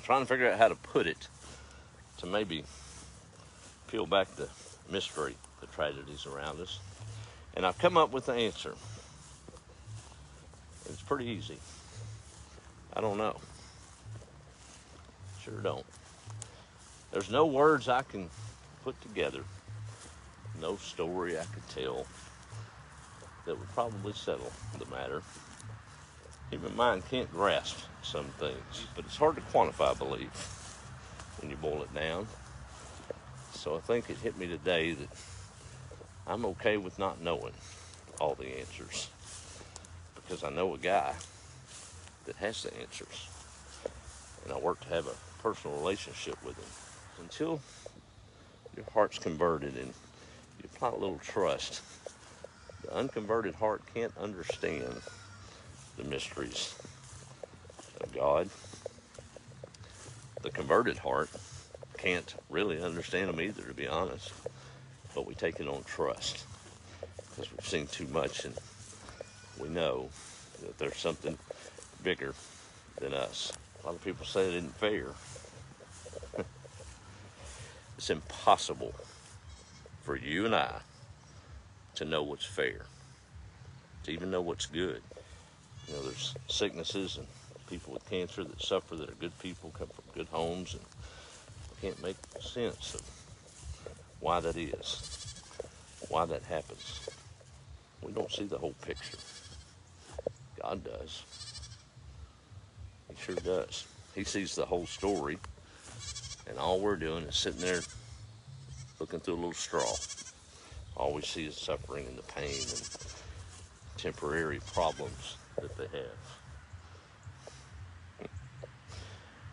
trying to figure out how to put it to maybe peel back the mystery, the tragedies around us. And I've come up with the answer. It's pretty easy. I don't know. Sure don't. There's no words I can put together, no story I could tell that would probably settle the matter. Human mind can't grasp some things, but it's hard to quantify, I believe, when you boil it down. So I think it hit me today that I'm okay with not knowing all the answers, because I know a guy that has the answers, and I work to have a personal relationship with him. Until your heart's converted and you apply a little trust, the unconverted heart can't understand the mysteries of God. The converted heart can't really understand them either, to be honest, but we take it on trust because we've seen too much, and we know that there's something bigger than us. A lot of people say it isn't fair. It's impossible for you and I to know what's fair, to even know what's good. You know, there's sicknesses and people with cancer that suffer that are good people, come from good homes, and we can't make sense of why that is, why that happens. We don't see the whole picture. God does. He sure does. He sees the whole story, and all we're doing is sitting there looking through a little straw. All we see is suffering and the pain and temporary problems that they have.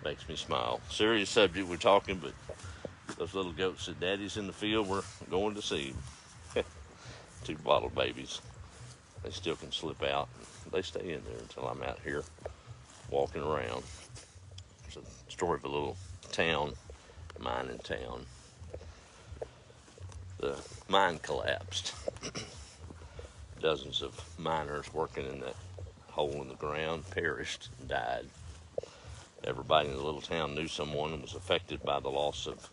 Makes me smile. Serious subject we're talking, but those little goats that Daddy's in the field, we're going to see them. 2 bottle babies. They still can slip out. They stay in there until I'm out here walking around. There's a story of a little town, mining town. The mine collapsed. Dozens of miners working in that hole in the ground perished and died. Everybody in the little town knew someone and was affected by the loss of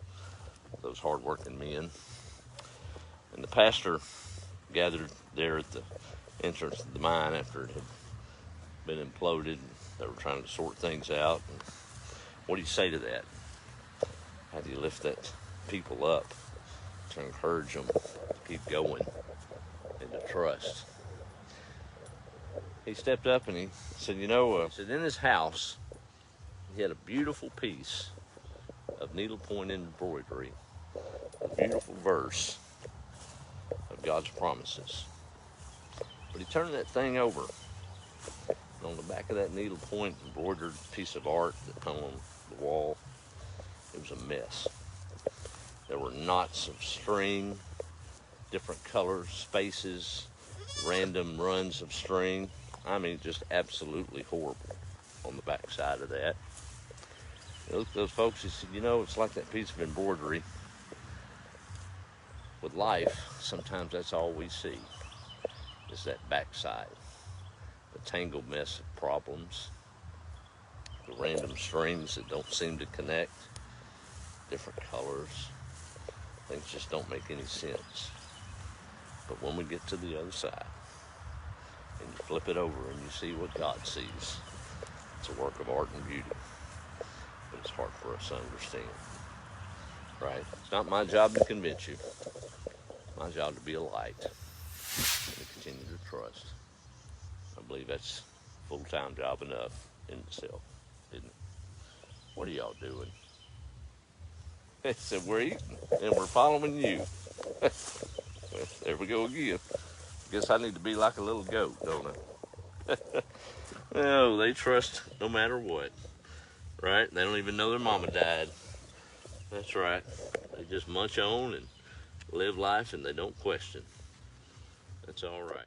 those hard-working men. And the pastor gathered there at the entrance of the mine after it had been imploded, and they were trying to sort things out. And what do you say to that? How do you lift that people up to encourage them to keep going and to trust? He stepped up and he said, he said in his house, he had a beautiful piece of needlepoint embroidery, a beautiful verse of God's promises. But he turned that thing over, and on the back of that needlepoint embroidered piece of art that hung on the wall, it was a mess. There were knots of string, different colors, spaces, random runs of string. I mean, just absolutely horrible on the back side of that. Those folks, he said, it's like that piece of embroidery. With life, sometimes that's all we see, is that backside. The tangled mess of problems, the random strings that don't seem to connect, different colors. Things just don't make any sense. But when we get to the other side, and you flip it over and you see what God sees, it's a work of art and beauty. But it's hard for us to understand, right? It's not my job to convince you. It's my job to be a light and to continue to trust. I believe that's a full-time job enough in itself, isn't it? What are y'all doing? They said, we're eating and we're following you. Well, there we go again. Guess I need to be like a little goat, don't I? No, they trust no matter what. Right? They don't even know their mama died. That's right. They just munch on and live life, and they don't question. That's all right.